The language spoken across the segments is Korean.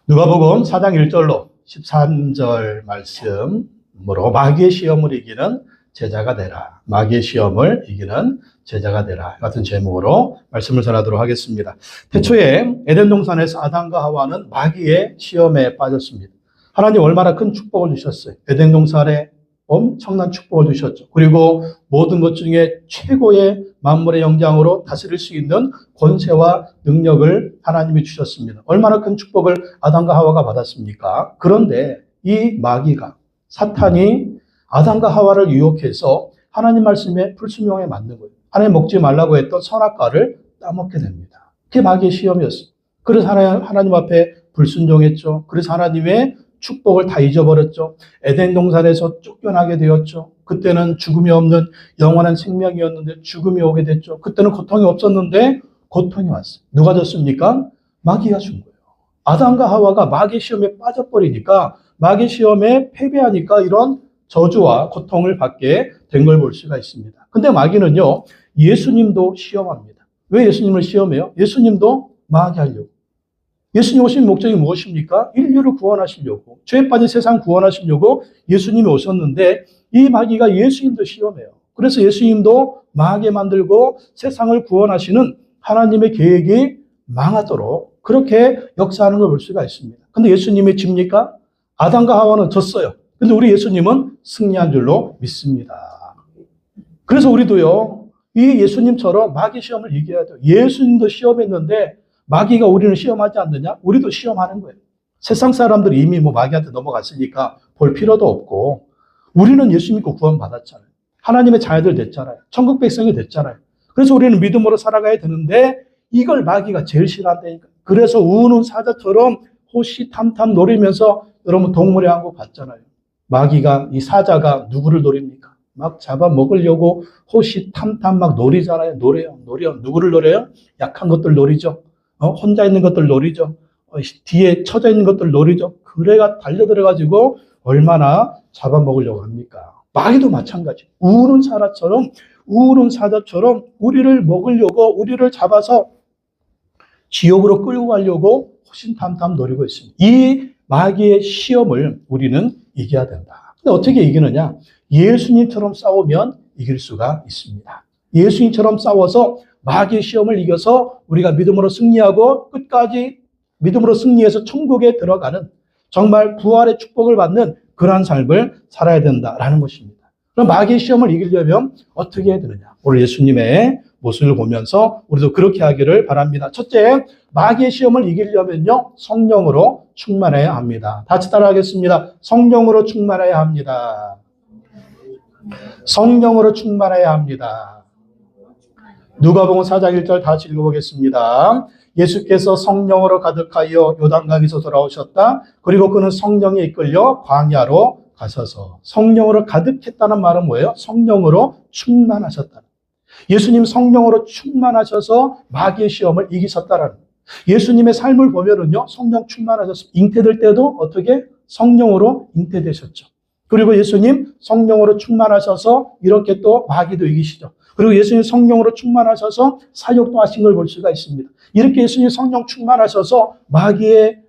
누가복음 4장 1절로 13절 말씀으로 마귀의 시험을 이기는 제자가 되라. 마귀의 시험을 이기는 제자가 되라. 같은 제목으로 말씀을 전하도록 하겠습니다. 태초에 에덴 동산에서 아담과 하와는 마귀의 시험에 빠졌습니다. 하나님 얼마나 큰 축복을 주셨어요. 에덴 동산에 엄청난 축복을 주셨죠. 그리고 모든 것 중에 최고의 만물의 영장으로 다스릴 수 있는 권세와 능력을 하나님이 주셨습니다. 얼마나 큰 축복을 아담과 하와가 받았습니까? 그런데 이 마귀가, 사탄이 아담과 하와를 유혹해서 하나님 말씀에 불순종에 맞는 거예요. 하나님 먹지 말라고 했던 선악과를 따먹게 됩니다. 그게 마귀의 시험이었어요. 그래서 하나님 앞에 불순종했죠. 그래서 하나님의 축복을 다 잊어버렸죠. 에덴 동산에서 쫓겨나게 되었죠. 그때는 죽음이 없는 영원한 생명이었는데 죽음이 오게 됐죠. 그때는 고통이 없었는데 고통이 왔어요. 누가 졌습니까? 마귀가 준 거예요. 아담과 하와가 마귀 시험에 빠져버리니까, 마귀 시험에 패배하니까 이런 저주와 고통을 받게 된 걸 볼 수가 있습니다. 근데 마귀는요, 예수님도 시험합니다. 왜 예수님을 시험해요? 예수님도 마귀 하려고. 예수님 오신 목적이 무엇입니까? 인류를 구원하시려고, 죄에 빠진 세상 구원하시려고 예수님이 오셨는데, 이 마귀가 예수님도 시험해요. 그래서 예수님도 망하게 만들고 세상을 구원하시는 하나님의 계획이 망하도록 그렇게 역사하는 걸 볼 수가 있습니다. 근데 예수님이 집니까? 아담과 하와는 졌어요. 근데 우리 예수님은 승리한 줄로 믿습니다. 그래서 우리도요, 이 예수님처럼 마귀 시험을 이겨야 돼요. 예수님도 시험했는데 마귀가 우리는 시험하지 않느냐? 우리도 시험하는 거예요. 세상 사람들이 이미 마귀한테 넘어갔으니까 볼 필요도 없고, 우리는 예수 믿고 구원받았잖아요. 하나님의 자녀들 됐잖아요. 천국 백성이 됐잖아요. 그래서 우리는 믿음으로 살아가야 되는데 이걸 마귀가 제일 싫어한다니까. 그래서 우는 사자처럼 호시탐탐 노리면서, 여러분 동물의 왕국 봤잖아요. 마귀가, 이 사자가 누구를 노립니까? 막 잡아먹으려고 호시탐탐 막 노리잖아요. 노려요. 누구를 노려요? 약한 것들 노리죠. 혼자 있는 것들 노리죠. 뒤에 처져 있는 것들 노리죠. 그래가 달려들어가지고 얼마나 잡아먹으려고 합니까? 마귀도 마찬가지. 우는 사자처럼 우리를 먹으려고, 우리를 잡아서 지옥으로 끌고 가려고 호신탐탐 노리고 있습니다. 이 마귀의 시험을 우리는 이겨야 된다. 근데 어떻게 이기느냐? 예수님처럼 싸우면 이길 수가 있습니다. 예수님처럼 싸워서 마귀의 시험을 이겨서 우리가 믿음으로 승리하고 끝까지 믿음으로 승리해서 천국에 들어가는, 정말 부활의 축복을 받는 그러한 삶을 살아야 된다라는 것입니다. 그럼 마귀의 시험을 이기려면 어떻게 해야 되느냐? 오늘 예수님의 모습을 보면서 우리도 그렇게 하기를 바랍니다. 첫째, 마귀의 시험을 이기려면요, 성령으로 충만해야 합니다. 같이 따라하겠습니다. 성령으로 충만해야 합니다. 성령으로 충만해야 합니다. 누가복음 4장 1절 다시 읽어보겠습니다. 예수께서 성령으로 가득하여 요단강에서 돌아오셨다. 그리고 그는 성령에 이끌려 광야로 가셔서. 성령으로 가득했다는 말은 뭐예요? 성령으로 충만하셨다. 예수님 성령으로 충만하셔서 마귀의 시험을 이기셨다라는 거예요. 예수님의 삶을 보면은요, 성령 충만하셔서 잉태될 때도 어떻게? 성령으로 잉태되셨죠. 그리고 예수님 성령으로 충만하셔서 이렇게 또 마귀도 이기시죠. 그리고 예수님 성령으로 충만하셔서 사역도 하신 걸 볼 수가 있습니다. 이렇게 예수님 성령 충만하셔서 마귀의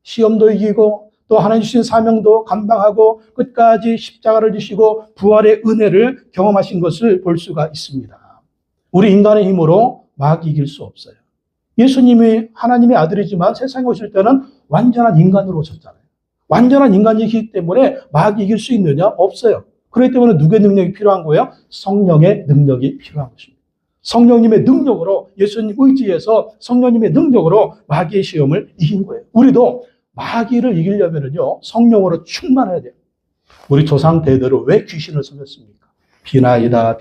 시험도 이기고 또 하나님 주신 사명도 감당하고 끝까지 십자가를 지시고 부활의 은혜를 경험하신 것을 볼 수가 있습니다. 우리 인간의 힘으로 마귀 이길 수 없어요. 예수님이 하나님의 아들이지만 세상에 오실 때는 완전한 인간으로 오셨잖아요. 완전한 인간이기 때문에 마귀 이길 수 있느냐? 없어요. 그렇기 때문에 누구의 능력이 필요한 거예요? 성령의 능력이 필요한 것입니다. 성령님의 능력으로, 예수님 의지해서 성령님의 능력으로 마귀의 시험을 이긴 거예요. 우리도 마귀를 이기려면요, 성령으로 충만해야 돼요. 우리 조상 대대로 왜 귀신을 섬겼습니까? 비나이다.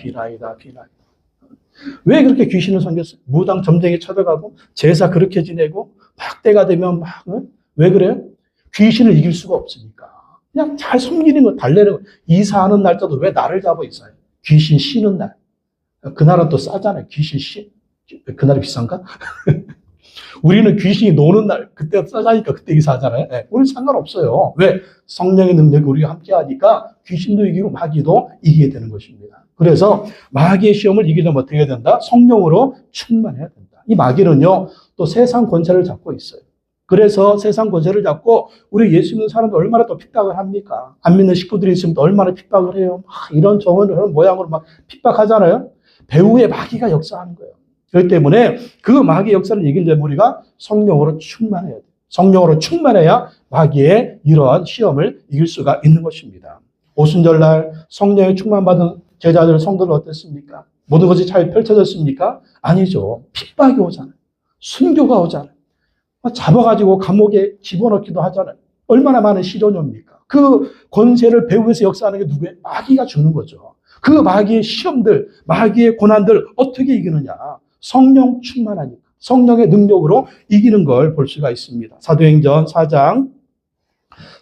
왜 그렇게 귀신을 섬겼어요? 무당 점쟁이 찾아가고 제사 그렇게 지내고 막 때가 되면 왜 그래요? 귀신을 이길 수가 없으니까. 그냥 잘 섬기는 거, 달래는 거. 이사하는 날짜도 왜 나를 잡아 이사해? 귀신 쉬는 날. 그날은 또 싸잖아요. 귀신 쉬. 그날이 비싼가? 우리는 귀신이 노는 날, 그때 싸자니까 그때 이사하잖아요. 네, 우리는 상관없어요. 왜? 성령의 능력이 우리가 함께 하니까 귀신도 이기고 마귀도 이기게 되는 것입니다. 그래서 마귀의 시험을 이기려면 어떻게 해야 된다? 성령으로 충만해야 된다. 이 마귀는요, 또 세상 권세를 잡고 있어요. 그래서 세상 권세를 잡고 우리 예수 믿는 사람들 얼마나 또 핍박을 합니까? 안 믿는 식구들이 있으면 또 얼마나 핍박을 해요. 이런 저런 모양으로 막 핍박하잖아요. 배후에 마귀가 역사하는 거예요. 그렇기 때문에 그 마귀의 역사를 이기려면 우리가 성령으로 충만해야 돼요. 성령으로 충만해야 마귀의 이러한 시험을 이길 수가 있는 것입니다. 오순절날 성령에 충만받은 제자들, 성도들 어땠습니까? 모든 것이 잘 펼쳐졌습니까? 아니죠. 핍박이 오잖아요. 순교가 오잖아요. 잡아가지고 감옥에 집어넣기도 하잖아요. 얼마나 많은 시련입니까? 그 권세를 배후에서 역사하는 게 누구예요? 마귀가 주는 거죠. 그 마귀의 시험들, 마귀의 고난들 어떻게 이기느냐? 성령 충만하니까. 성령의 능력으로 이기는 걸 볼 수가 있습니다. 사도행전 4장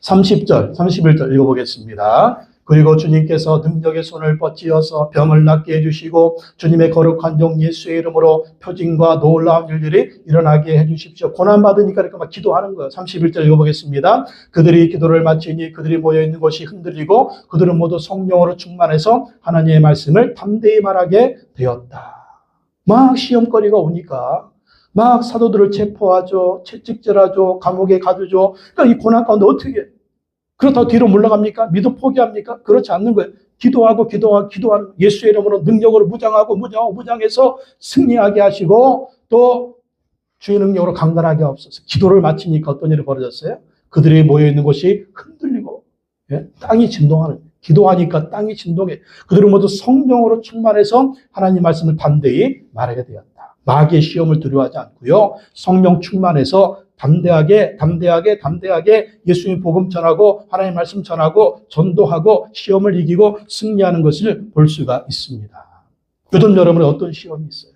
30절, 31절 읽어보겠습니다. 그리고 주님께서 능력의 손을 뻗지어서 병을 낫게 해주시고 주님의 거룩한 종 예수의 이름으로 표징과 놀라운 일들이 일어나게 해주십시오. 고난받으니까 이렇게 막 기도하는 거예요. 31절 읽어보겠습니다. 그들이 기도를 마치니 그들이 모여있는 곳이 흔들리고 그들은 모두 성령으로 충만해서 하나님의 말씀을 담대히 말하게 되었다. 막 시험거리가 오니까 막 사도들을 체포하죠. 채찍질하죠. 감옥에 가두죠. 그러니까 이 고난 가운데 어떻게 해요? 그렇다고 뒤로 물러갑니까? 믿음 포기합니까? 그렇지 않는 거예요. 기도하는 예수의 이름으로 능력으로 무장해서 승리하게 하시고 또 주의 능력으로 강건하게 하옵소서. 기도를 마치니까 어떤 일이 벌어졌어요? 그들이 모여있는 곳이 흔들리고 땅이 진동하는 거예요. 기도하니까 땅이 진동해. 그들은 모두 성령으로 충만해서 하나님 말씀을 담대히 말하게 되었다. 마귀의 시험을 두려워하지 않고요. 성령 충만해서 담대하게 예수님 복음 전하고 하나님 말씀 전하고 전도하고 시험을 이기고 승리하는 것을 볼 수가 있습니다. 요즘 여러분의 어떤 시험이 있어요?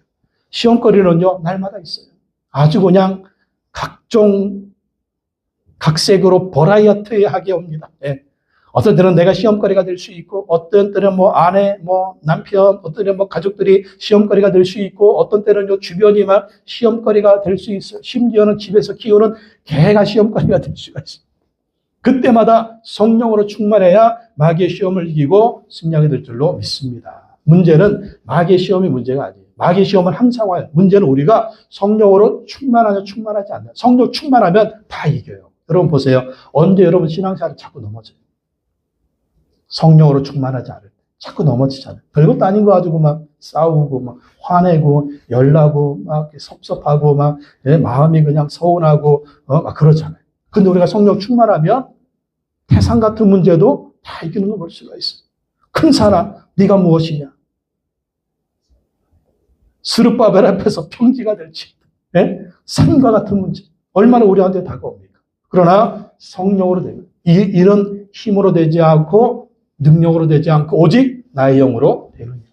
시험거리는요, 날마다 있어요. 아주 그냥 각색으로 버라이어티하게 옵니다. 어떤 때는 내가 시험거리가 될 수 있고, 어떤 때는 아내, 남편, 어떤 때는 가족들이 시험거리가 될 수 있고, 어떤 때는 주변이 막 시험거리가 될 수 있어요. 심지어는 집에서 키우는 개가 시험거리가 될 수가 있어요. 그때마다 성령으로 충만해야 마귀의 시험을 이기고 승리하게 될 줄로 믿습니다. 문제는 마귀의 시험이 문제가 아니에요. 마귀의 시험은 항상 와요. 문제는 우리가 성령으로 충만하냐 충만하지 않냐. 성령 충만하면 다 이겨요. 여러분 보세요. 언제 여러분 신앙생활을 자꾸 넘어져요? 성령으로 충만하지 않을 때 자꾸 넘어지잖아요. 별것도 아닌 거 가지고 막 싸우고 막 화내고 열나고 막 섭섭하고 막 마음이 그냥 서운하고 막 그러잖아요. 근데 우리가 성령 충만하면 태산 같은 문제도 다 이기는 거 볼 수가 있어요. 큰 사람 네가 무엇이냐? 스룹바벨 앞에서 평지가 될지 산과 같은 문제 얼마나 우리한테 다가옵니까? 그러나 성령으로 되면 이런 힘으로 되지 않고 능력으로 되지 않고 오직 나의 영으로 되느니라.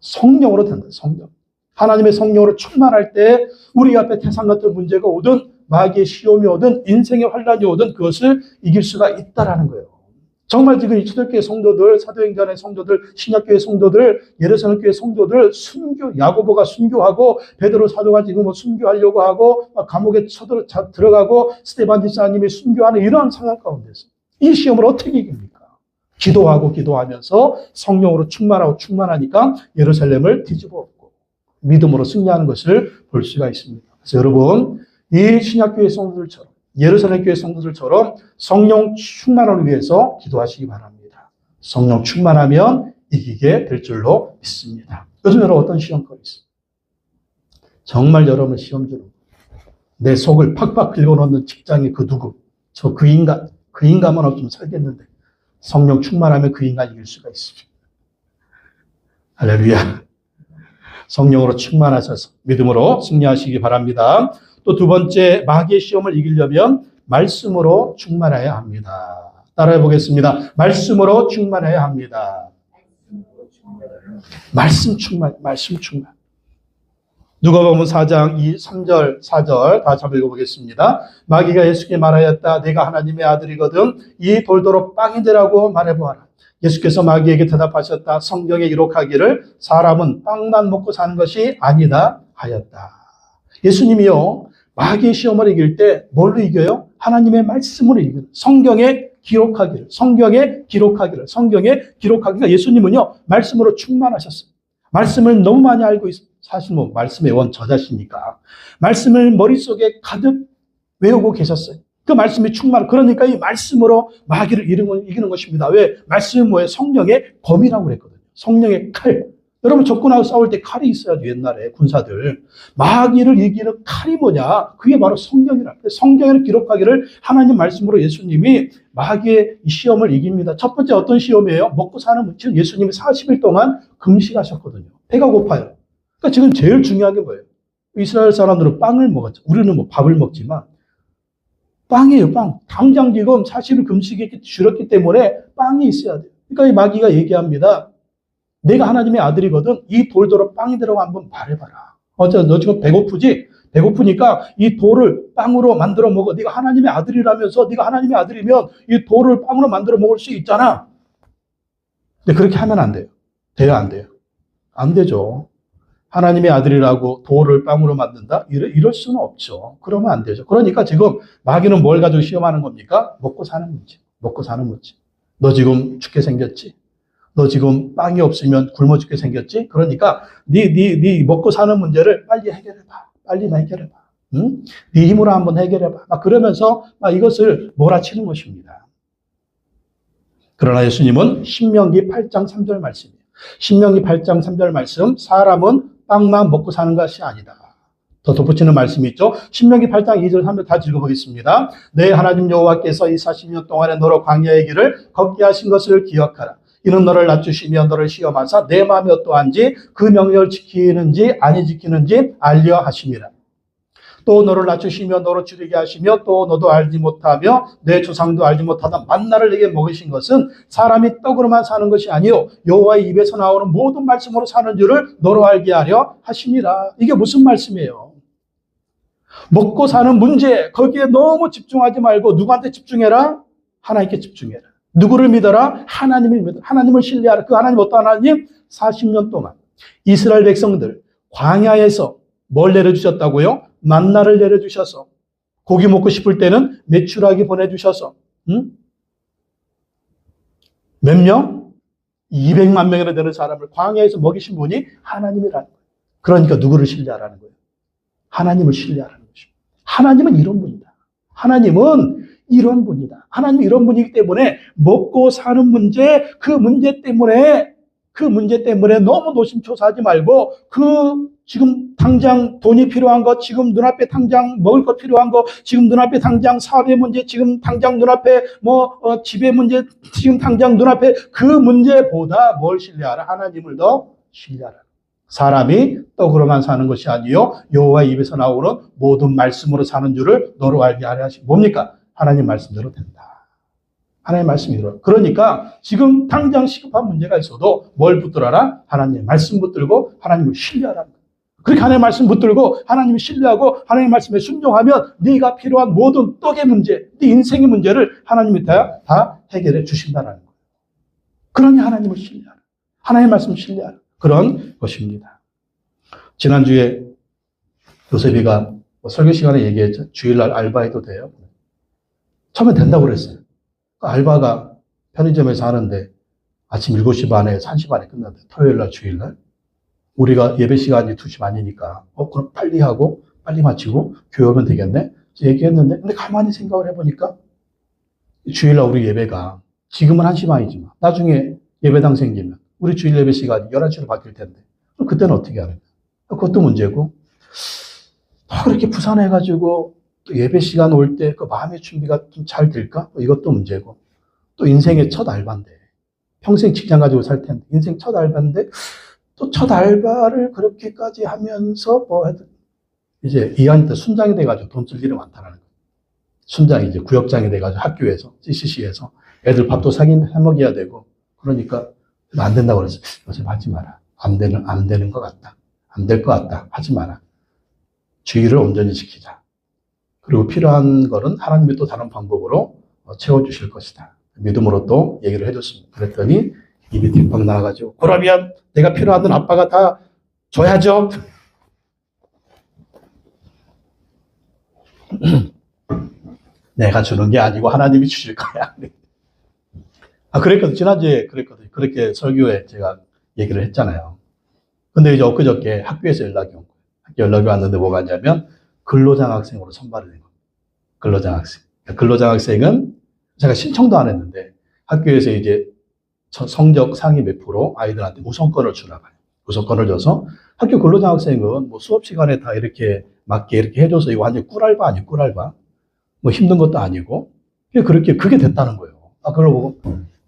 성령으로 된다. 성령. 하나님의 성령으로 충만할 때 우리 앞에 태산 같은 문제가 오든 마귀의 시험이 오든 인생의 환란이 오든 그것을 이길 수가 있다라는 거예요. 정말 지금 이 초대교회 성도들, 사도행전의 성도들, 신약교회 성도들, 예루살렘 교회 성도들 야고보가 순교하고 베드로 사도가 지금 순교하려고 하고 감옥에 들어가고 스데반 집사님이 순교하는 이런 상황 가운데서 이 시험을 어떻게 이깁니까? 기도하면서 성령으로 충만하니까 예루살렘을 뒤집어 엎고 믿음으로 승리하는 것을 볼 수가 있습니다. 그래서 여러분, 이 신약교회 성도들처럼 예루살렘 교회 성도들처럼 성령 충만을 위해서 기도하시기 바랍니다. 성령 충만하면 이기게 될 줄로 믿습니다. 요즘 여러분 어떤 시험거리 있어요? 정말 여러분 시험 주는 내 속을 팍팍 긁어놓는 직장의 그 누구? 그 인간만 없으면 살겠는데 성령 충만하면 그 인간 이길 수가 있습니다. 할렐루야. 성령으로 충만하셔서 믿음으로 승리하시기 바랍니다. 또 두 번째, 마귀의 시험을 이기려면 말씀으로 충만해야 합니다. 따라해 보겠습니다. 말씀으로 충만해야 합니다. 말씀 충만. 누가복음 4장 3절 4절 다 잡아 읽어보겠습니다. 마귀가 예수께 말하였다. 네가 하나님의 아들이거든 이 돌도로 빵이 되라고 말해보아라. 예수께서 마귀에게 대답하셨다. 성경에 기록하기를 사람은 빵만 먹고 사는 것이 아니다 하였다. 예수님이요, 마귀의 시험을 이길 때 뭘로 이겨요? 하나님의 말씀으로 이겨요. 성경에 기록하기를. 예수님은요, 말씀으로 충만하셨어요. 말씀을 너무 많이 알고 있어요. 사실 말씀의 원 저자시니까. 말씀을 머릿속에 가득 외우고 계셨어요. 그 말씀이 충만, 그러니까 이 말씀으로 마귀를 이기는 것입니다. 왜? 말씀이 뭐예요? 성령의 검이라고 그랬거든요. 성령의 칼. 여러분, 적군하고 싸울 때 칼이 있어야죠. 옛날에 군사들. 마귀를 이기는 칼이 뭐냐? 그게 바로 성경이라. 성경에는 기록하기를 하나님 말씀으로 예수님이 마귀의 이 시험을 이깁니다. 첫 번째 어떤 시험이에요? 먹고 사는 문제. 예수님이 40일 동안 금식하셨거든요. 배가 고파요. 그러니까 지금 제일 중요한 게 뭐예요? 이스라엘 사람들은 빵을 먹었죠. 우리는 뭐 밥을 먹지만 빵이에요, 빵. 당장 지금 40일 금식이 줄었기 때문에 빵이 있어야 돼요. 그러니까 이 마귀가 얘기합니다. 내가 하나님의 아들이거든. 이 돌더러 빵이 들어가 한번 말해봐라. 너 지금 배고프지? 배고프니까 이 돌을 빵으로 만들어 먹어. 네가 하나님의 아들이라면서 네가 하나님의 아들이면 이 돌을 빵으로 만들어 먹을 수 있잖아. 근데 그렇게 하면 안 돼요. 돼요, 안 돼요? 안 되죠. 하나님의 아들이라고 돌을 빵으로 만든다? 이럴 수는 없죠. 그러면 안 되죠. 그러니까 지금 마귀는 뭘 가지고 시험하는 겁니까? 먹고 사는 문제. 먹고 사는 문제. 너 지금 죽게 생겼지? 너 지금 빵이 없으면 굶어 죽게 생겼지? 그러니까 네 먹고 사는 문제를 빨리 해결해봐. 빨리 해결해봐. 응? 네 힘으로 한번 해결해봐. 막 그러면서 막 이것을 몰아치는 것입니다. 그러나 예수님은 신명기 8장 3절 말씀이에요. 신명기 8장 3절 말씀, 사람은 빵만 먹고 사는 것이 아니다. 더 덧붙이는 말씀이 있죠. 신명기 8장 2절 3절 다 읽어보겠습니다. 내 하나님 여호와께서 이 40년 동안에 너로 광야의 길을 걷게 하신 것을 기억하라. 이는 너를 낮추시며 너를 시험하사 내 마음이 어떠한지 그 명령을 지키는지 아니 지키는지 알려 하심이라. 또 너를 낮추시며 너로 줄이게 하시며 또 너도 알지 못하며 내 조상도 알지 못하던 만나를 내게 먹이신 것은 사람이 떡으로만 사는 것이 아니요 여호와의 입에서 나오는 모든 말씀으로 사는 줄을 너로 알게 하려 하심이라. 이게 무슨 말씀이에요? 먹고 사는 문제, 거기에 너무 집중하지 말고 누구한테 집중해라? 하나님께 집중해라. 누구를 믿어라? 하나님을 믿어라. 하나님을 신뢰하라. 그 하나님 어떤 하나님? 40년 동안 이스라엘 백성들 광야에서 뭘 내려주셨다고요? 만나를 내려주셔서 고기 먹고 싶을 때는 메추라기 보내주셔서 몇 명? 200만 명이나 되는 사람을 광야에서 먹이신 분이 하나님이라는 거예요. 그러니까 누구를 신뢰하라는 거예요? 하나님을 신뢰하라는 것입니다. 하나님은 이런 분이다. 하나님은 이런 분이다. 하나님은 이런 분이기 때문에 먹고 사는 문제, 그 문제 때문에 너무 노심초사하지 말고 지금 당장 돈이 필요한 것, 지금 눈앞에 당장 먹을 것 필요한 것, 지금 눈앞에 당장 사업의 문제, 지금 당장 눈앞에 집의 문제, 지금 당장 눈앞에 그 문제보다 뭘 신뢰하라? 하나님을 더 신뢰하라. 사람이 떡으로만 사는 것이 아니요 여호와의 입에서 나오는 모든 말씀으로 사는 줄을 너로 알게 하려 하시. 뭡니까? 하나님 말씀대로 된다. 하나님 말씀이대로. 그러니까 지금 당장 시급한 문제가 있어도 뭘 붙들어라? 하나님의 말씀 붙들고 하나님을 신뢰하라는 거예요. 그렇게 하나님의 말씀 붙들고 하나님을 신뢰하고 하나님의 말씀에 순종하면 네가 필요한 모든 떡의 문제, 네 인생의 문제를 하나님이 다 해결해 주신다는 거예요. 그러니 하나님을 신뢰하라. 하나님의 말씀을 신뢰하라. 그런 것입니다. 지난주에 요셉이가 설교 시간에 얘기했죠. 주일날 알바해도 돼요. 처음에 된다고 그랬어요. 알바가 편의점에서 하는데 아침 7시 반에 1시 반에 끝난대. 토요일날 주일날. 우리가 예배 시간이 2시 반이니까 그럼 빨리 하고 빨리 마치고 교회 오면 되겠네. 얘기했는데 근데 가만히 생각을 해보니까 주일날 우리 예배가 지금은 1시 반이지만 나중에 예배당 생기면 우리 주일 예배 시간이 11시로 바뀔 텐데 그럼 그때는 어떻게 하는 거야? 그것도 문제고 더 그렇게 부산해가지고 또 예배 시간 올 때 그 마음의 준비가 좀 잘 될까? 이것도 문제고 또 인생의 첫 알바인데 평생 직장 가지고 살 텐데 인생 첫 알바인데 또 첫 알바를 그렇게까지 하면서 이제 이한이 때 순장이 돼가지고 돈 쓸 일이 많다는 거예요. 순장이 이제 구역장이 돼가지고 학교에서 CCC에서 애들 밥도 해먹여야 되고 그러니까 안 된다고 그랬어요. 요새 하지 마라. 안 되는 것 같다. 안 될 것 같다. 하지 마라. 주의를 온전히 지키자. 그리고 필요한 거는 하나님이 또 다른 방법으로 채워주실 것이다. 믿음으로 또 얘기를 해줬습니다. 그랬더니 입이 뒷방 나와가지고 그러면 내가 필요한 건 아빠가 다 줘야죠. 내가 주는 게 아니고 하나님이 주실 거야. 그랬거든. 지난주에 그랬거든. 그렇게 설교에 제가 얘기를 했잖아요. 근데 이제 엊그저께 학교에서 연락이 온 거예요. 학교 연락이 왔는데 뭐가 있냐면 근로장학생으로 선발을 된 겁니다. 근로장학생. 근로장학생은 제가 신청도 안 했는데 학교에서 이제 성적 상위 몇 프로 아이들한테 우선권을 주나 봐요. 우선권을 줘서 학교 근로장학생은 뭐 수업 시간에 다 이렇게 맞게 이렇게 해줘서 이거 완전 꿀알바 아니에요, 꿀알바. 뭐 힘든 것도 아니고. 그게 됐다는 거예요. 그걸 보고,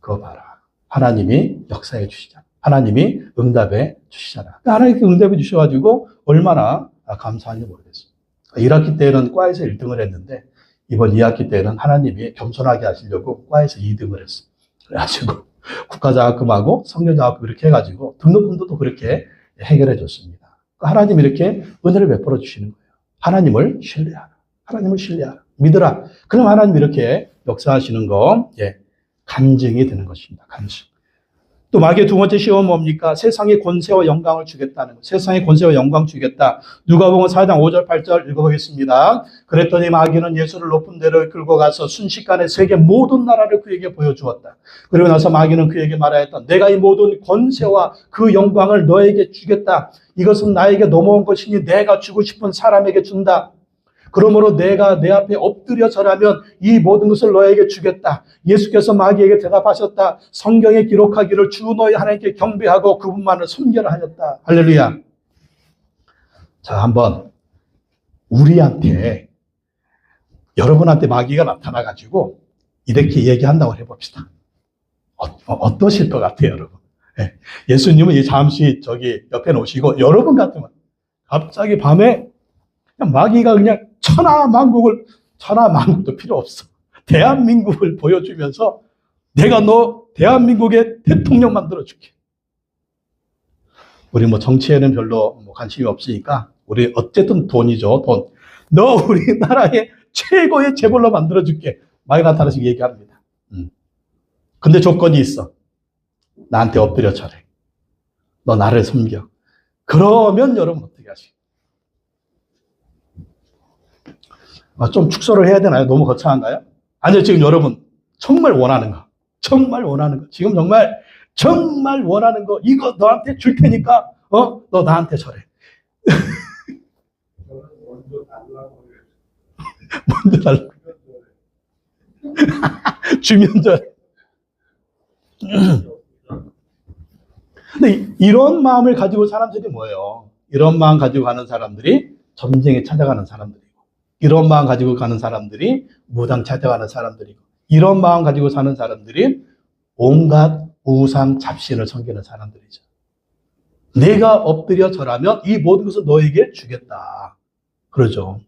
그거 봐라. 하나님이 역사해 주시잖아. 하나님이 응답해 주시잖아. 하나님께 응답해 주셔가지고 얼마나 감사한지 모르겠어요. 1학기 때는 과에서 1등을 했는데 이번 2학기 때는 하나님이 겸손하게 하시려고 과에서 2등을 했어. 그래가지고 국가장학금하고 성교장학금 이렇게 해가지고 등록금도 그렇게 해결해 줬습니다. 하나님이 이렇게 은혜를 베풀어 주시는 거예요. 하나님을 신뢰하라. 하나님을 신뢰하라. 믿으라. 그럼 하나님이 이렇게 역사하시는 거, 간증이 되는 것입니다. 간증. 또 마귀의 두 번째 시험은 뭡니까? 세상의 권세와 영광을 주겠다는 것. 세상의 권세와 영광 주겠다. 누가복음 4장 5절 8절 읽어보겠습니다. 그랬더니 마귀는 예수를 높은 데로 끌고 가서 순식간에 세계 모든 나라를 그에게 보여주었다. 그리고 나서 마귀는 그에게 말하였다. 내가 이 모든 권세와 그 영광을 너에게 주겠다. 이것은 나에게 넘어온 것이니 내가 주고 싶은 사람에게 준다. 그러므로 내가 내 앞에 엎드려 절하면 이 모든 것을 너에게 주겠다. 예수께서 마귀에게 대답하셨다. 성경에 기록하기를 주 너희 하나님께 경배하고 그분만을 섬겨라 하였다. 할렐루야. 자, 한번 우리한테, 여러분한테 마귀가 나타나가지고 이렇게 얘기한다고 해봅시다. 어떠실 것 같아요, 여러분? 예수님은 잠시 저기 옆에 놓으시고 여러분 같으면 갑자기 밤에 그냥 마귀가 그냥 천하만국도 필요 없어. 대한민국을 보여주면서 내가 너 대한민국의 대통령 만들어줄게. 우리 뭐 정치에는 별로 관심이 없으니까 우리 어쨌든 돈이죠, 돈. 너 우리나라의 최고의 재벌로 만들어줄게. 마귀가 나타나서 얘기합니다. 근데 조건이 있어. 나한테 엎드려 절해. 너 나를 섬겨. 그러면 여러분 어떻게 하시겠어요? 좀 축소를 해야 되나요? 너무 거창한가요? 아니요, 지금 여러분 정말 원하는 거, 지금 정말 원하는 거, 이거 너한테 줄 테니까, 너 나한테 절해. 먼저 달라고. 주면 절해. 근데 이런 마음을 가지고 사람들이 뭐예요? 이런 마음 가지고 가는 사람들이 전쟁에 찾아가는 사람들이고, 이런 마음 가지고 가는 사람들이 무당 찾아가는 사람들이고, 이런 마음 가지고 사는 사람들이 온갖 우상 잡신을 섬기는 사람들이죠. 내가 엎드려 절하면 이 모든 것을 너에게 주겠다. 그러죠.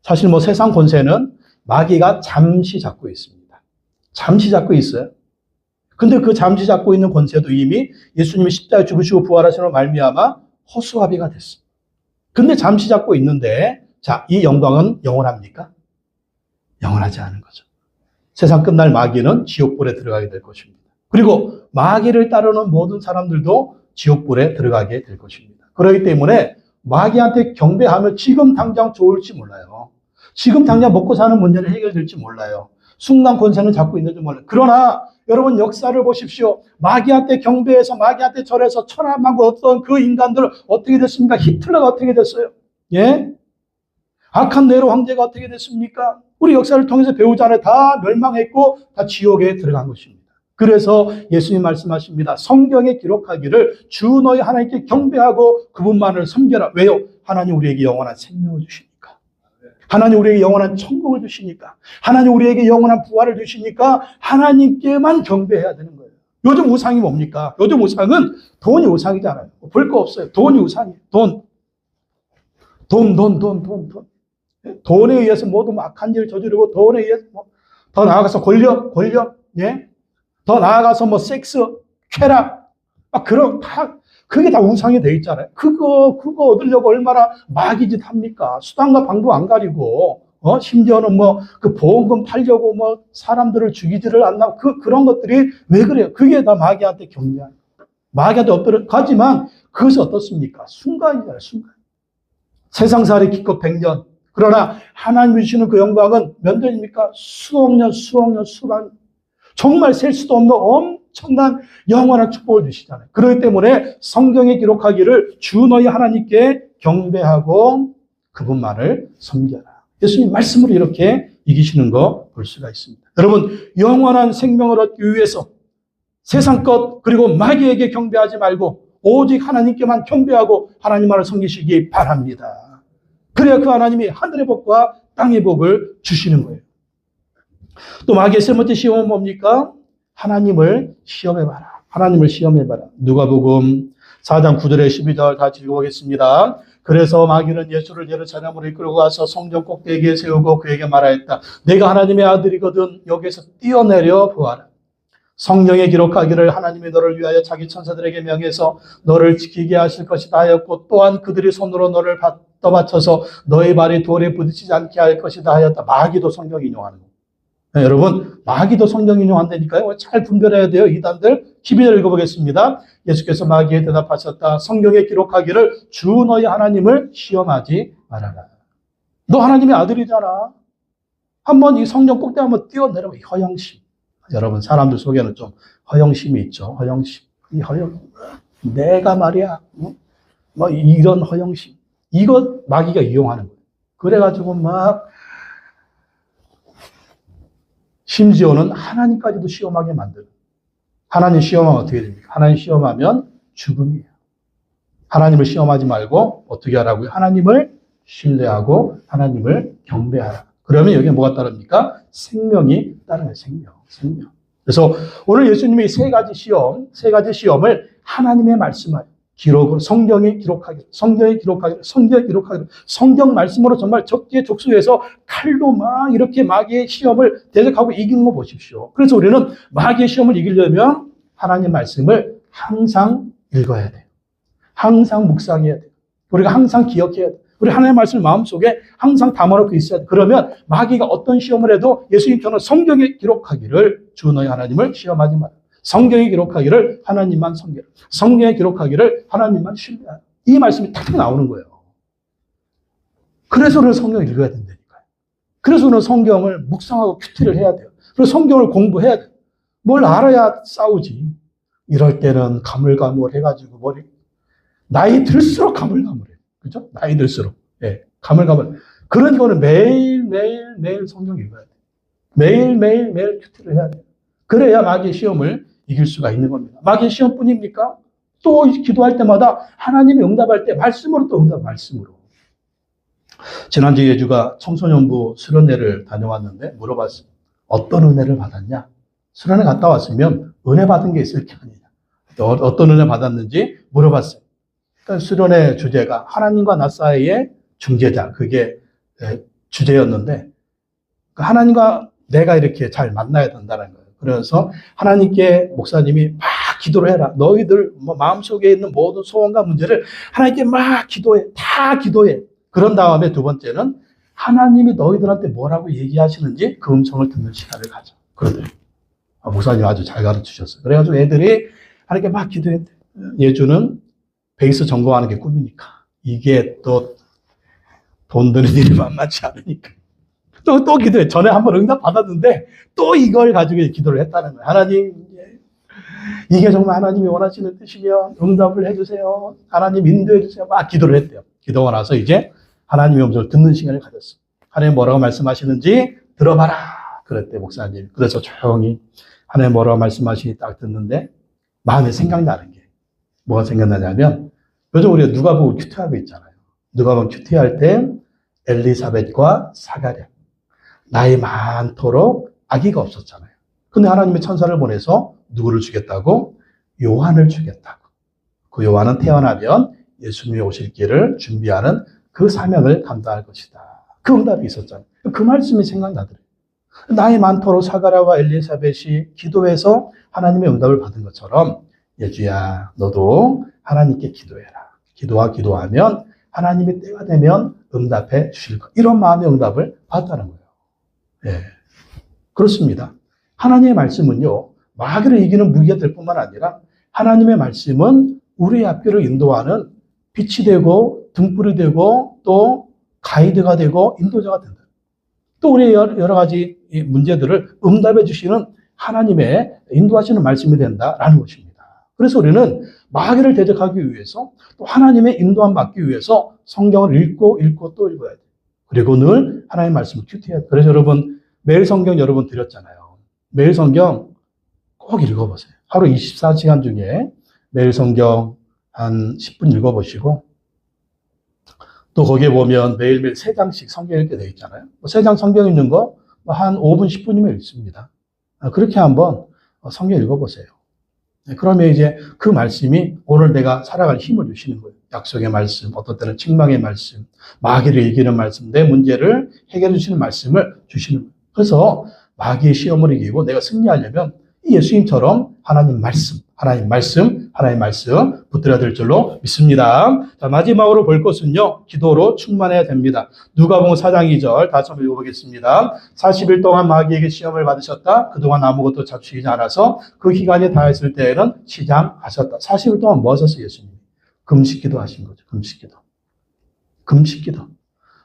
사실 뭐 세상 권세는 마귀가 잠시 잡고 있습니다. 잠시 잡고 있어요. 근데 그 잠시 잡고 있는 권세도 이미 예수님이 십자가에 죽으시고 부활하시는 말미암아 허수아비가 됐습니다. 근데 잠시 잡고 있는데, 자, 이 영광은 영원합니까? 영원하지 않은 거죠. 세상 끝날 마귀는 지옥불에 들어가게 될 것입니다. 그리고 마귀를 따르는 모든 사람들도 지옥불에 들어가게 될 것입니다. 그렇기 때문에 마귀한테 경배하면 지금 당장 좋을지 몰라요. 지금 당장 먹고 사는 문제는 해결될지 몰라요. 순간 권세는 잡고 있는지 몰라요. 그러나 여러분 역사를 보십시오. 마귀한테 경배해서 마귀한테 절해서 천하만국 어떤 그 인간들 어떻게 됐습니까? 히틀러가 어떻게 됐어요? 예? 악한 네로 황제가 어떻게 됐습니까? 우리 역사를 통해서 배우잖아요. 다 멸망했고 다 지옥에 들어간 것입니다. 그래서 예수님 말씀하십니다. 성경에 기록하기를 주 너희 하나님께 경배하고 그분만을 섬겨라. 왜요? 하나님 우리에게 영원한 생명을 주시니까. 하나님 우리에게 영원한 천국을 주시니까. 하나님 우리에게 영원한 부활을 주시니까 하나님께만 경배해야 되는 거예요. 요즘 우상이 뭡니까? 요즘 우상은 돈이 우상이잖아요. 볼 거 없어요. 돈이 우상이에요. 돈. 돈에 의해서 모두 악한 일을 저지르고, 돈에 의해서 더 나아가서 권력, 예? 더 나아가서 섹스, 쾌락, 그게 다 우상이 돼 있잖아요. 그거 얻으려고 얼마나 마귀짓 합니까? 수단과 방법 안 가리고, 심지어는 그 보험금 팔려고 사람들을 죽이지를 않나, 그런 것들이 왜 그래요? 그게 다 마귀한테 경배하는 거예요. 마귀한테 엎드려 가지만 그것이 어떻습니까? 순간이잖아요, 순간. 세상살이 기껏 100년. 그러나 하나님이 주시는 그 영광은 몇 년입니까? 수억 년, 수만 년. 정말 셀 수도 없는 엄청난 영원한 축복을 주시잖아요. 그렇기 때문에 성경에 기록하기를 주 너희 하나님께 경배하고 그분만을 섬겨라. 예수님 말씀으로 이렇게 이기시는 거 볼 수가 있습니다. 여러분, 영원한 생명을 얻기 위해서 세상 것 그리고 마귀에게 경배하지 말고 오직 하나님께만 경배하고 하나님만을 섬기시기 바랍니다. 그래야 그 하나님이 하늘의 복과 땅의 복을 주시는 거예요. 또 마귀의 세 번째 시험은 뭡니까? 하나님을 시험해봐라. 하나님을 시험해봐라. 누가복음 4장 9절에 12절 같이 읽어보겠습니다. 그래서 마귀는 예수를 예루살렘으로 이끌고 가서 성전 꼭대기에 세우고 그에게 말하였다. 내가 하나님의 아들이거든 여기에서 뛰어내려 보아라. 성경에 기록하기를 하나님이 너를 위하여 자기 천사들에게 명해서 너를 지키게 하실 것이다 하였고 또한 그들이 손으로 너를 떠받쳐서 너의 발이 돌에 부딪히지 않게 할 것이다 하였다. 마귀도 성경 인용하는 거예요. 네, 여러분, 마귀도 성경 인용한다니까요. 잘 분별해야 돼요. 이단들. 12절 읽어보겠습니다. 예수께서 마귀에 대답하셨다. 성경에 기록하기를 주 너희 하나님을 시험하지 말아라. 너 하나님의 아들이잖아. 한번 이 성경 꼭대기 한번 뛰어내려봐. 허영심. 여러분, 사람들 속에는 좀 허영심이 있죠. 허영심. 이 내가 말이야. 뭐 이런 허영심. 이거 마귀가 이용하는 거예요. 그래가지고 막 심지어는 하나님까지도 시험하게 만드는. 하나님 시험하면 어떻게 됩니까? 하나님 시험하면 죽음이에요. 하나님을 시험하지 말고 어떻게 하라고요? 하나님을 신뢰하고 하나님을 경배하라. 그러면 여기에 뭐가 따릅니까? 생명이 따르는 생명. 그래서 오늘 예수님이 세 가지 시험을 하나님의 말씀을 기록으로 성경에 기록하기로, 성경 말씀으로 정말 적재적소해서 칼로 막 이렇게 마귀의 시험을 대적하고 이기는 거 보십시오. 그래서 우리는 마귀의 시험을 이기려면 하나님 말씀을 항상 읽어야 돼요. 항상 묵상해야 돼요. 우리가 항상 기억해야 돼요. 우리 하나님의 말씀을 마음속에 항상 담아놓고 있어야 돼요. 그러면 마귀가 어떤 시험을 해도 예수님께서는 성경에 기록하기를 주 너희 하나님을 시험하지 마라. 성경에 기록하기를 하나님만 섬겨라. 성경에 기록하기를 하나님만 신뢰하라. 이 말씀이 탁 나오는 거예요. 그래서 우리는 성경을 읽어야 된다니까요. 그래서 우리는 성경을 묵상하고 큐티를 해야 돼요. 그리고 성경을 공부해야 돼요. 뭘 알아야 싸우지. 이럴 때는 가물가물해가지고 나이 들수록 가물가물해요. 그죠? 나이 들수록. 예, 가물가물. 그런 거는 매일 성경 읽어야 돼요. 매일 큐티를 해야 돼요. 그래야 마귀의 시험을 이길 수가 있는 겁니다. 마귀의 시험뿐입니까? 또 기도할 때마다 하나님이 응답할 때 말씀으로 또 말씀으로. 지난주 예주가 청소년부 수련회를 다녀왔는데 물어봤어요. 어떤 은혜를 받았냐? 수련회 갔다 왔으면 은혜 받은 게 있을 게 아니냐. 어떤 은혜 받았는지 물어봤어요. 그러니까 수련회 주제가 하나님과 나 사이의 중재자. 그게 주제였는데 하나님과 내가 이렇게 잘 만나야 된다는 거예요. 그래서 하나님께 목사님이 막 기도를 해라. 너희들 마음속에 있는 모든 소원과 문제를 하나님께 막 기도해. 다 기도해. 그런 다음에 두 번째는 하나님이 너희들한테 뭐라고 얘기하시는지 그 음성을 듣는 시간을 가져. 그러더니 목사님 아주 잘 가르치셨어요. 그래가지고 애들이 하나님께 막 기도했대. 예주는 베이스 전공하는 게 꿈이니까. 이게 또 돈 드는 일이 만만치 않으니까. 또 기도해. 전에 한번 응답 받았는데 또 이걸 가지고 기도를 했다는 거예요. 하나님, 이게 정말 하나님이 원하시는 뜻이면 응답을 해주세요. 하나님 인도해 주세요. 막 기도를 했대요. 기도가 나서 이제 하나님의 음성을 듣는 시간을 가졌어요. 하나님 뭐라고 말씀하시는지 들어봐라. 그랬대 목사님. 그래서 조용히 하나님 뭐라고 말씀하시니 딱 듣는데 마음에 생각나는 게 뭐가 생각나냐면 요즘 우리가 누가복음 큐티하고 있잖아요. 누가복음 큐티할 때 엘리사벳과 사가랴 나이 많도록 아기가 없었잖아요. 근데 하나님의 천사를 보내서 누구를 주겠다고? 요한을 주겠다고. 그 요한은 태어나면 예수님이 오실 길을 준비하는 그 사명을 감당할 것이다. 그 응답이 있었잖아요. 그 말씀이 생각나더래요. 나이 많도록 사가랴와 엘리사벳이 기도해서 하나님의 응답을 받은 것처럼 예주야 너도 하나님께 기도해라. 기도하면 하나님의 때가 되면 응답해 주실 것. 이런 마음의 응답을 받았다는 거예요. 예, 그렇습니다. 하나님의 말씀은요, 마귀를 이기는 무기가 될 뿐만 아니라 하나님의 말씀은 우리의 앞길을 인도하는 빛이 되고 등불이 되고 또 가이드가 되고 인도자가 된다. 또 우리의 여러 가지 문제들을 응답해 주시는 하나님의 인도하시는 말씀이 된다라는 것입니다. 그래서 우리는 마귀를 대적하기 위해서 또 하나님의 인도함 받기 위해서 성경을 읽고 또 읽어야 돼요. 그리고 늘 하나님의 말씀을 큐티해야 돼. 그래서 여러분, 매일 성경 여러분 드렸잖아요. 매일 성경 꼭 읽어보세요. 하루 24시간 중에 매일 성경 한 10분 읽어보시고, 또 거기에 보면 매일매일 3장씩 성경 읽게 되어 있잖아요. 3장 성경 읽는 거 한 5분, 10분이면 읽습니다. 그렇게 한번 성경 읽어보세요. 그러면 이제 그 말씀이 오늘 내가 살아갈 힘을 주시는 거예요. 약속의 말씀, 어떤 때는 책망의 말씀, 마귀를 이기는 말씀, 내 문제를 해결해 주시는 말씀을 주시는 거예요. 그래서 마귀의 시험을 이기고 내가 승리하려면 예수님처럼 하나님 말씀 붙들어야 될 줄로 믿습니다. 자, 마지막으로 볼 것은요, 기도로 충만해야 됩니다. 누가복음 4장 2절 다시 한번 읽어보겠습니다. 40일 동안 마귀에게 시험을 받으셨다. 그동안 아무것도 잡수이지 않아서 그 기간이 다했을 때에는 시장하셨다. 40일 동안 뭐 하셨어요, 예수님? 금식기도 하신 거죠. 금식기도.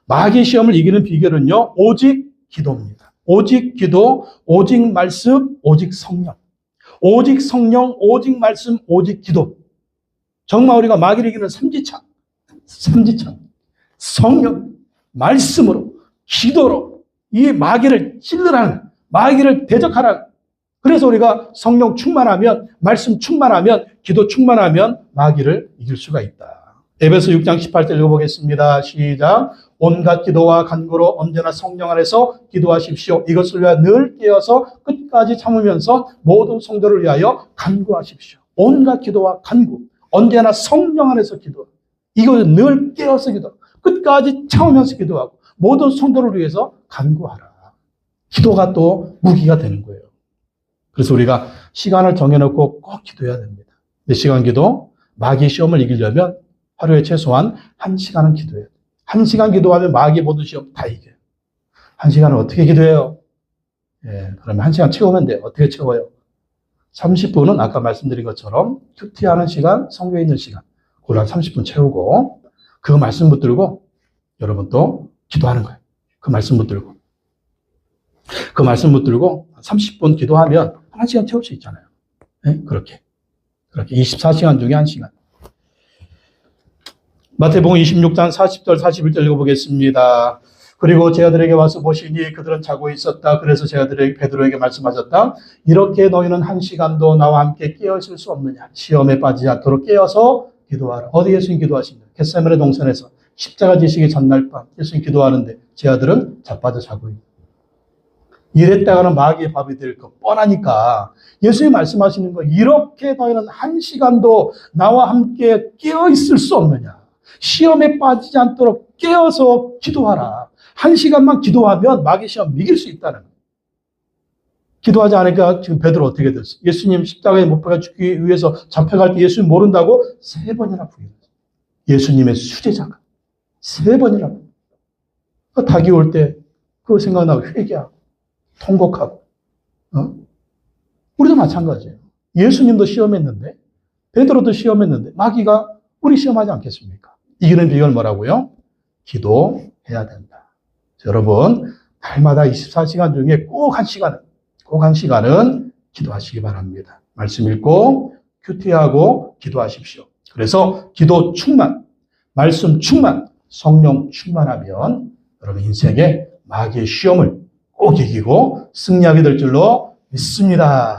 마귀 시험을 이기는 비결은요, 오직 기도입니다. 오직 기도, 오직 말씀, 오직 성령. 오직 성령, 오직 말씀, 오직 기도. 정말 우리가 마귀를 이기는 삼지창. 성령, 말씀으로, 기도로 이 마귀를 찔러라는, 마귀를 대적하라. 그래서 우리가 성령 충만하면, 말씀 충만하면, 기도 충만하면 마귀를 이길 수가 있다. 에베소 6장 18절 읽어보겠습니다. 시작. 온갖 기도와 간구로 언제나 성령 안에서 기도하십시오. 이것을 위하여 늘 깨어서 끝까지 참으면서 모든 성도를 위하여 간구하십시오. 온갖 기도와 간구, 언제나 성령 안에서 기도. 이것을 늘 깨어서 기도, 끝까지 참으면서 기도하고 모든 성도를 위해서 간구하라. 기도가 또 무기가 되는 거예요. 그래서 우리가 시간을 정해놓고 꼭 기도해야 됩니다. 몇 시간 기도? 마귀 시험을 이기려면 하루에 최소한 1시간은 기도해야 돼요. 1시간 기도하면 마귀 모든 시험 다 이겨요. 1시간을 어떻게 기도해요? 그러면 1시간 채우면 돼요. 어떻게 채워요? 30분은 아까 말씀드린 것처럼 큐티하는 시간, 성경에 있는 시간. 그걸 한 30분 채우고 그 말씀 붙들고 여러분 또 기도하는 거예요. 그 말씀 붙들고 30분 기도하면 1시간 채울 수 있잖아요. 그렇게 24시간 중에 1시간. 마태복음 26장 40절 41절 읽어보겠습니다. 그리고 제자들에게 와서 보시니 그들은 자고 있었다. 그래서 베드로에게 말씀하셨다. 이렇게 너희는 1시간도 나와 함께 깨어 있을 수 없느냐. 시험에 빠지지 않도록 깨어서 기도하라. 어디 예수님 기도하십니까? 겟세마네 동산에서 십자가 지시기 전날 밤 예수님 기도하는데 제자들은 자빠져 자고 있는. 이랬다가는 마귀의 밥이 될 거 뻔하니까 예수님 말씀하시는 거, 이렇게 너희는 1시간도 나와 함께 깨어 있을 수 없느냐. 시험에 빠지지 않도록 깨어서 기도하라. 1시간만 기도하면 마귀 시험 이길 수 있다는 거예요. 기도하지 않으니까 지금 베드로 어떻게 됐어요? 예수님 십자가에 못 박아 죽기 위해서 잡혀갈 때 예수님 모른다고 3번이나 부인했어요. 예수님의 수제자가 3번이나. 닭이 올 때 그거 생각나고 회개하고 통곡하고. 우리도 마찬가지예요. 예수님도 시험했는데, 베드로도 시험했는데 마귀가 우리 시험하지 않겠습니까? 이기는 비결 뭐라고요? 기도해야 된다. 여러분, 날마다 24시간 중에 꼭 1시간은 기도하시기 바랍니다. 말씀 읽고 큐티하고 기도하십시오. 그래서 기도 충만, 말씀 충만, 성령 충만하면 여러분 인생의 마귀의 시험을 꼭 이기고 승리하게 될 줄로 믿습니다.